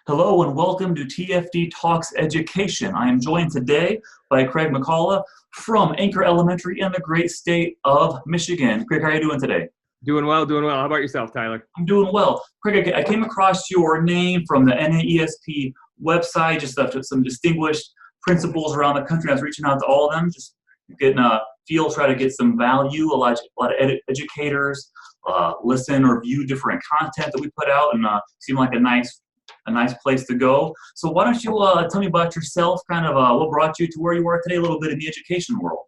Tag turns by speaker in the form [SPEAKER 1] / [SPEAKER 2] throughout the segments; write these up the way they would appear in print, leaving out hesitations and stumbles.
[SPEAKER 1] Hello and welcome to TFD Talks Education. I am joined today by Craig McCalla from Anchor Elementary in the great state of Michigan. Craig, how are you doing today?
[SPEAKER 2] Doing well, doing well. How about yourself, Tyler?
[SPEAKER 1] I'm doing well. Craig, I came across your name from the NAESP website, just after some distinguished principals around the country. I was reaching out to all of them, just getting a feel, try to get some value. A lot of educators listen or view different content that we put out, and seem like a nice place to go. So why don't you tell me about yourself, kind of what brought you to where you are today, a little bit in the education world.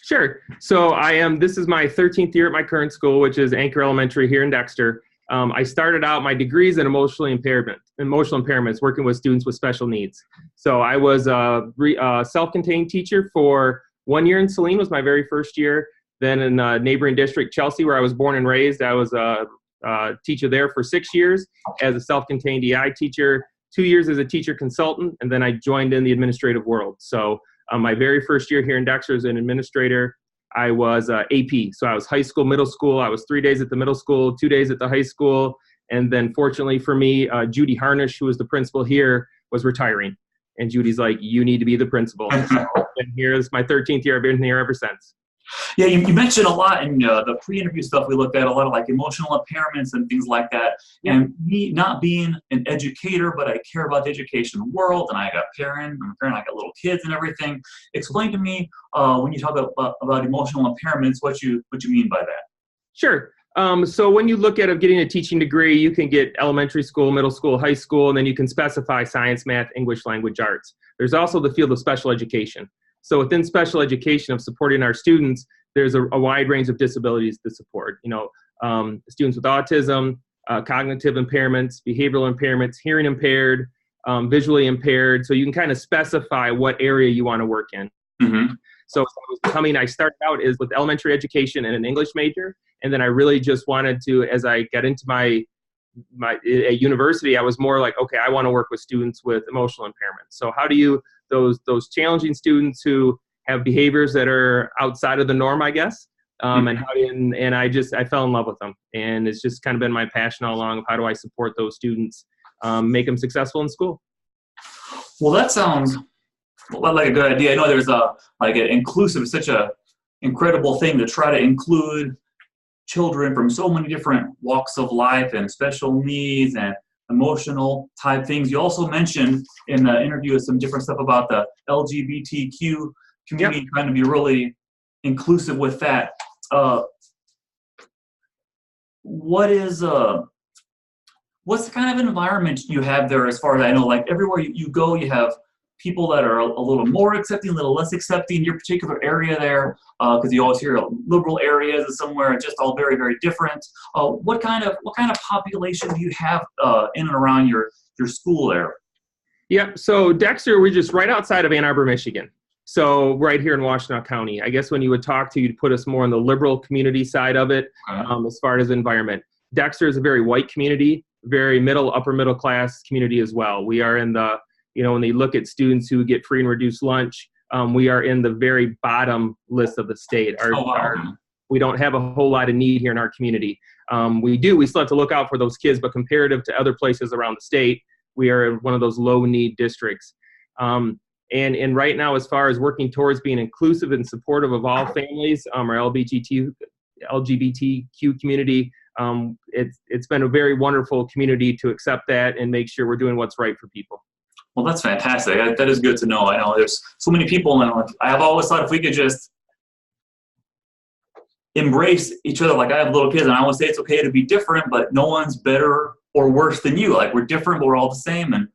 [SPEAKER 2] Sure. So this is my 13th year at my current school, which is Anchor Elementary here in Dexter. I started out my degrees in emotional impairments, working with students with special needs. So I was a self-contained teacher for 1 year in Saline, was my very first year. Then in neighboring district, Chelsea, where I was born and raised, I was a teacher there for 6 years as a self-contained EI teacher, 2 years as a teacher consultant, and then I joined in the administrative world. So my very first year here in Dexter as an administrator, I was AP. So I was high school, middle school. I was 3 days at the middle school, 2 days at the high school. And then fortunately for me, Judy Harnish, who was the principal here, was retiring. And Judy's like, you need to be the principal. So here's my 13th year. I've been here ever since.
[SPEAKER 1] Yeah, you mentioned a lot in the pre-interview stuff. We looked at a lot of like emotional impairments and things like that. And me not being an educator, but I care about the education world, and I got a parent, I got little kids and everything. Explain to me when you talk about emotional impairments, what you mean by that.
[SPEAKER 2] Sure. So when you look at getting a teaching degree, you can get elementary school, middle school, high school, and then you can specify science, math, English, language arts. There's also the field of special education. So within special education of supporting our students, there's a wide range of disabilities to support. Students with autism, cognitive impairments, behavioral impairments, hearing impaired, visually impaired. So you can kind of specify what area you want to work in.
[SPEAKER 1] Mm-hmm.
[SPEAKER 2] So I started out with elementary education and an English major. And then I really just wanted to, as I got into my at university, I was more like, okay, I want to work with students with emotional impairments. So how do you, those challenging students who have behaviors that are outside of the norm, I guess, and I fell in love with them. And it's just kind of been my passion all along of how do I support those students, make them successful in school.
[SPEAKER 1] Well, that sounds like a good idea. I know there's inclusive, such a incredible thing to try to include children from so many different walks of life and special needs and emotional type things. You also mentioned in the interview some different stuff about the LGBTQ community, trying to be really inclusive with that. What's the kind of environment you have there, as far as I know? Like everywhere you go, you have people that are a little more accepting, a little less accepting. Your particular area there, because you always hear liberal areas and somewhere just all very, very different. What kind of population do you have in and around your school there?
[SPEAKER 2] Yeah, so Dexter, we're just right outside of Ann Arbor, Michigan. So right here in Washtenaw County. I guess when you would talk to, you'd put us more on the liberal community side of it, as far as environment. Dexter is a very white community, very upper middle class community as well. We are in the, when they look at students who get free and reduced lunch, we are in the very bottom list of the state. We don't have a whole lot of need here in our community. We still have to look out for those kids, but comparative to other places around the state, we are one of those low need districts. And right now, as far as working towards being inclusive and supportive of all families, our LGBTQ community, it's been a very wonderful community to accept that and make sure we're doing what's right for people.
[SPEAKER 1] Well, that's fantastic. That is good to know. I know there's so many people, and I have always thought if we could just embrace each other. Like I have little kids, and I always say it's okay to be different, but no one's better or worse than you. Like we're different, but we're all the same. And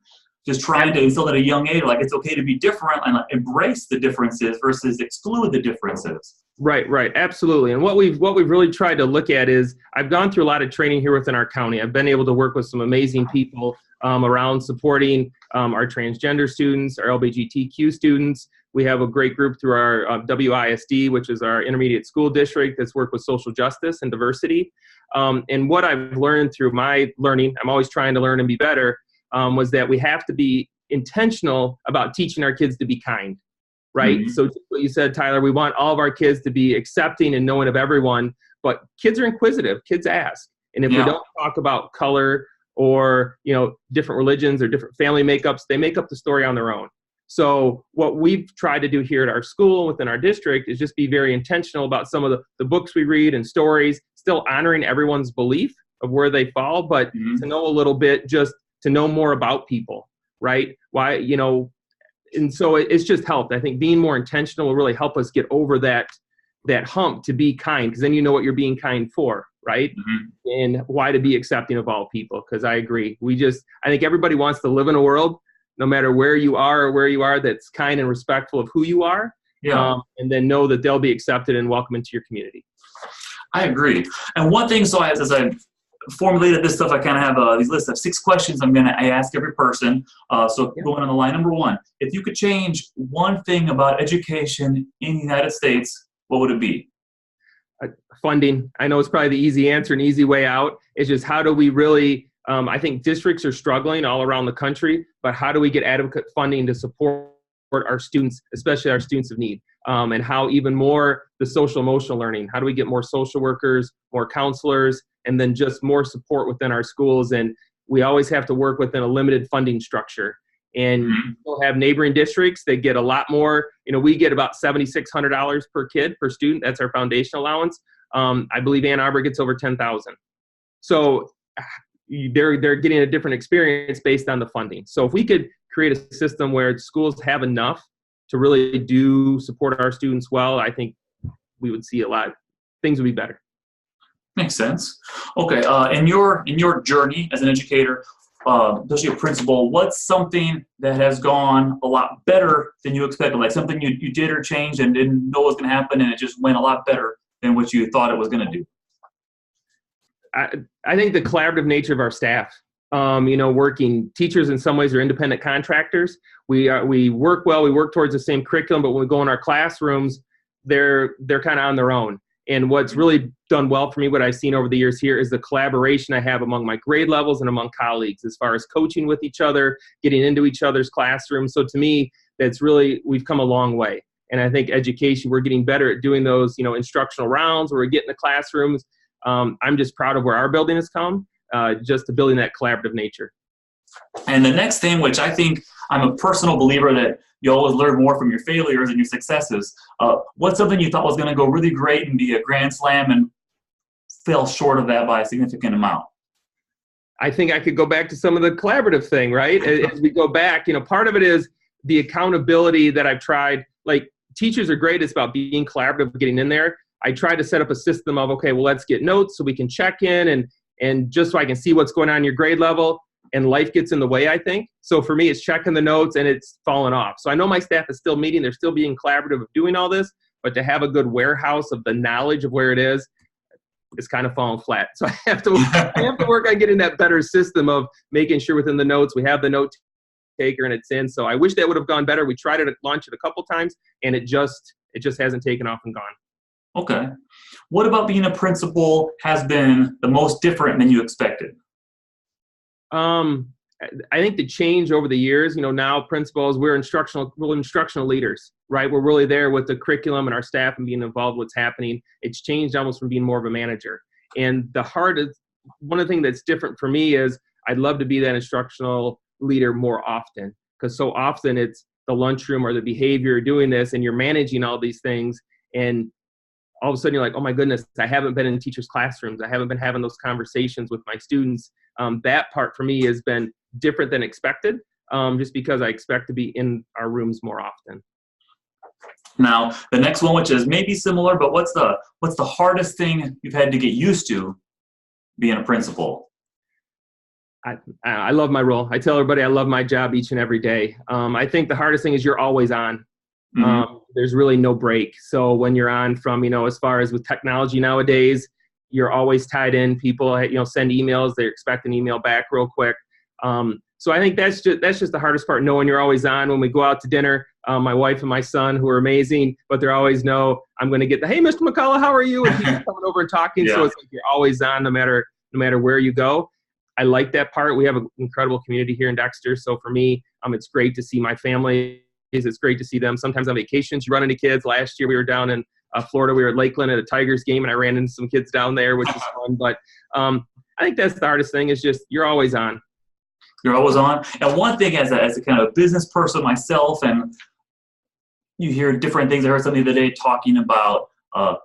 [SPEAKER 1] just trying to instill at a young age, like it's okay to be different and embrace the differences versus exclude the differences.
[SPEAKER 2] Right, absolutely. And what we've really tried to look at is, I've gone through a lot of training here within our county. I've been able to work with some amazing people around supporting our transgender students, our LGBTQ students. We have a great group through our WISD, which is our intermediate school district, that's worked with social justice and diversity. And what I've learned through my learning, I'm always trying to learn and be better, was that we have to be intentional about teaching our kids to be kind, right? Mm-hmm. So just what you said, Tyler, we want all of our kids to be accepting and knowing of everyone, but kids are inquisitive, kids ask. And if we don't talk about color or, different religions or different family makeups. They make up the story on their own. So what we've tried to do here at our school, within our district, is just be very intentional about some of the books we read and stories, still honoring everyone's belief of where they fall, but to know a little bit, just to know more about people, right? Why, and so it's just helped. I think being more intentional will really help us get over that hump to be kind, because then you know what you're being kind for, right? And why to be accepting of all people, because I agree. I think everybody wants to live in a world, no matter where you are, that's kind and respectful of who you are, and then know that they'll be accepted and welcome into your community. I
[SPEAKER 1] agree. And one thing, so as I formulated this stuff, I kind of have these lists of 6 questions I ask every person. Going on the line number 1, if you could change one thing about education in the United States, what would it be?
[SPEAKER 2] Funding. I know it's probably the easy answer and easy way out. It's just how do we really, I think districts are struggling all around the country, but how do we get adequate funding to support our students, especially our students of need, and how even more the social emotional learning, how do we get more social workers, more counselors, and then just more support within our schools. And we always have to work within a limited funding structure. And we'll have neighboring districts that get a lot more. We get about $7,600 per kid, per student. That's our foundation allowance. I believe Ann Arbor gets over $10,000. So they're getting a different experience based on the funding. So if we could create a system where schools have enough to really do support our students well, I think we would see a lot. Things would be better.
[SPEAKER 1] Makes sense. Okay. In your journey as an educator, especially a principal, what's something that has gone a lot better than you expected? Like something you did or changed and didn't know was going to happen, and it just went a lot better than what you thought it was going to do?
[SPEAKER 2] I think the collaborative nature of our staff. Working teachers in some ways are independent contractors. We work well. We work towards the same curriculum, but when we go in our classrooms, they're kind of on their own. And what's really done well for me, what I've seen over the years here, is the collaboration I have among my grade levels and among colleagues as far as coaching with each other, getting into each other's classrooms. So to me, we've come a long way. And I think education, we're getting better at doing those, instructional rounds where we get in the classrooms. I'm just proud of where our building has come, just to building that collaborative nature.
[SPEAKER 1] And the next thing, which I think I'm a personal believer that you always learn more from your failures and your successes. What's something you thought was going to go really great and be a grand slam and fell short of that by a significant amount?
[SPEAKER 2] I think I could go back to some of the collaborative thing, right? As we go back, part of it is the accountability that I've tried. Like, teachers are great. It's about being collaborative, getting in there. I tried to set up a system of, okay, well, let's get notes so we can check in and just so I can see what's going on in your grade level. And life gets in the way, I think. So for me, it's checking the notes and it's fallen off. So I know my staff is still meeting. They're still being collaborative of doing all this, but to have a good warehouse of the knowledge of where it is, it's kind of falling flat. So I have to work on getting that better system of making sure within the notes, we have the note taker and it's in. So I wish that would have gone better. We tried to launch it a couple times and it just hasn't taken off and gone.
[SPEAKER 1] Okay. What about being a principal has been the most different than you expected?
[SPEAKER 2] I think the change over the years, now principals, we're instructional leaders, right? We're really there with the curriculum and our staff and being involved with what's happening. It's changed almost from being more of a manager. And one of the things that's different for me is I'd love to be that instructional leader more often, because so often it's the lunchroom or the behavior doing this and you're managing all these things. And all of a sudden you're like, oh my goodness, I haven't been in teachers' classrooms. I haven't been having those conversations with my students. That part for me has been different than expected, just because I expect to be in our rooms more often.
[SPEAKER 1] Now, the next one, which is maybe similar, but what's the hardest thing you've had to get used to being a principal?
[SPEAKER 2] I love my role. I tell everybody I love my job each and every day. I think the hardest thing is you're always on. There's really no break. So when you're on from, as far as with technology nowadays, you're always tied in. People, send emails. They expect an email back real quick. So I think that's just the hardest part, knowing you're always on. When we go out to dinner, my wife and my son, who are amazing, but they always know I'm going to get the, hey, Mr. McCalla, how are you? And people coming over and talking. Yeah. So it's like you're always on no matter where you go. I like that part. We have an incredible community here in Dexter. So for me, it's great to see my family. It's great to see them. Sometimes on vacations, you run into kids. Last year we were down in Florida. We were at Lakeland at a Tigers game, and I ran into some kids down there, which is fun. But I I think that's the hardest thing, is just you're always on.
[SPEAKER 1] You're always on. And one thing, as a kind of business person myself, and you hear different things. I heard something the other day talking about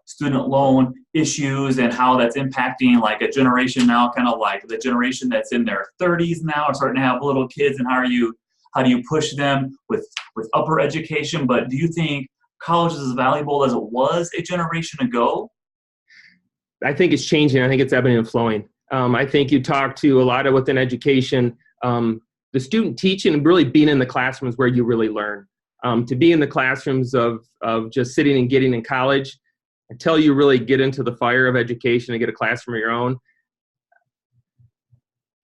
[SPEAKER 1] student loan issues and how that's impacting like a generation now, kind of like the generation that's in their 30s now are starting to have little kids, and how do you push them with upper education? But do you think college is as valuable as it was a generation ago?
[SPEAKER 2] I think it's changing. I think it's ebbing and flowing. I think you talk to a lot of within education, the student teaching and really being in the classrooms where you really learn. To be in the classrooms of just sitting and getting in college, until you really get into the fire of education and get a classroom of your own,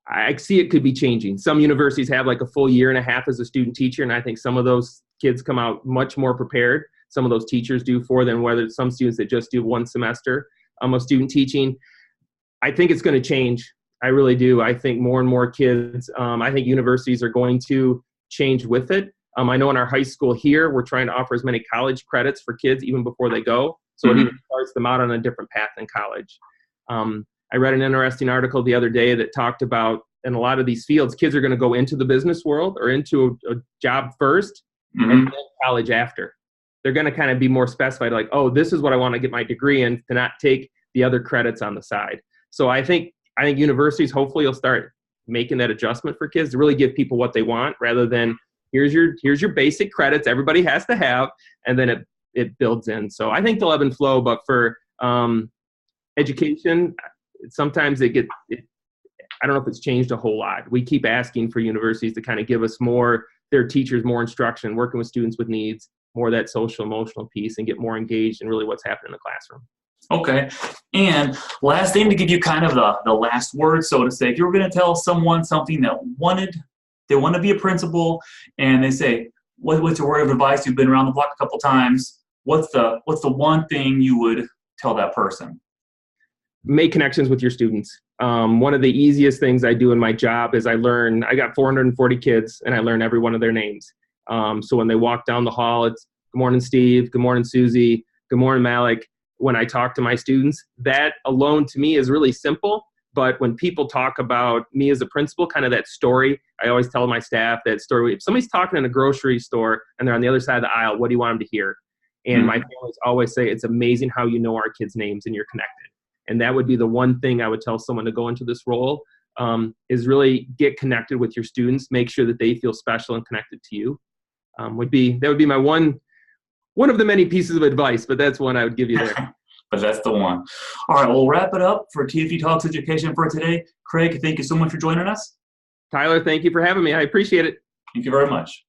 [SPEAKER 2] I see it could be changing. Some universities have like a full year and a half as a student teacher, and I think some of those kids come out much more prepared. Some of those teachers do for them, whether it's some students that just do one semester of student teaching. I think it's going to change. I really do. I think more and more kids, I think universities are going to change with it. I know in our high school here, we're trying to offer as many college credits for kids even before they go. So it even starts them out on a different path in college. I read an interesting article the other day that talked about, in a lot of these fields, kids are going to go into the business world or into a job first and then college after. They're going to kind of be more specified, like, oh, this is what I want to get my degree in, to not take the other credits on the side. So I think universities hopefully will start making that adjustment for kids to really give people what they want, rather than here's your basic credits everybody has to have, and then it builds in. So I think they'll ebb and flow, but for education, sometimes I don't know if it's changed a whole lot. We keep asking for universities to kind of give us more, their teachers more instruction, working with students with needs, more of that social emotional piece, and get more engaged in really what's happening in the classroom.
[SPEAKER 1] Okay. And last thing, to give you kind of the last word, so to say, if you were going to tell someone something that they want to be a principal, and they say, what's your word of advice? You've been around the block a couple times. What's the one thing you would tell that person?
[SPEAKER 2] Make connections with your students. One of the easiest things I do in my job is I got 440 kids, and I learn every one of their names. So when they walk down the hall, it's good morning, Steve, good morning, Susie, good morning, Malik. When I talk to my students, that alone to me is really simple. But when people talk about me as a principal, kind of that story, I always tell my staff that story. If somebody's talking in a grocery store and they're on the other side of the aisle, what do you want them to hear? And my families always say, it's amazing how you know our kids' names and you're connected. And that would be the one thing I would tell someone to go into this role, is really get connected with your students, make sure that they feel special and connected to you. That would be my one of the many pieces of advice, but that's one I would give you there.
[SPEAKER 1] But that's the one. All right, we'll wrap it up for TFD Talks Education for today. Craig, thank you so much for joining us.
[SPEAKER 2] Tyler, thank you for having me. I appreciate it.
[SPEAKER 1] Thank you very much.